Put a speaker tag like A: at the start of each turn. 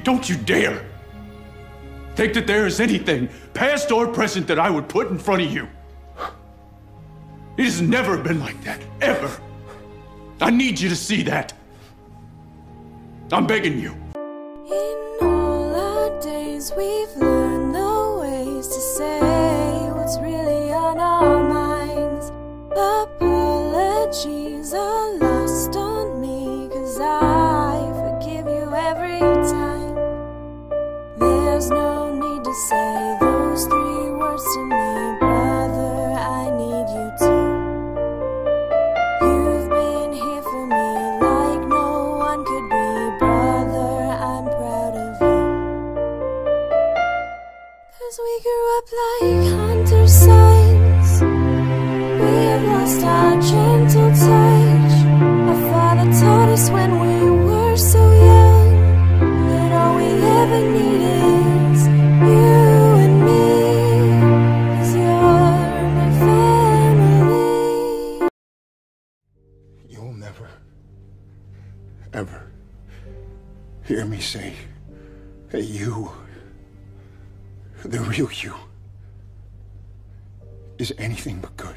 A: Don't you dare think that there is anything, past or present, that I would put in front of you. It has never been like that, ever. I need you to see that. I'm begging you.
B: In all our days, we've learned the ways to say what's really on our minds. Apologies are lost on me, 'cause I forgive you every time. There's no need to say those 3 words to me, brother, I need you too. You've been here for me like no one could be, brother, I'm proud of you. 'Cause we grew up like hunter sons, we have lost our gentle touch. Our father taught us when we were so young that all we ever need is you and me, 'cause you're my family.
C: You'll never, ever hear me say that you, the real you, is anything but good.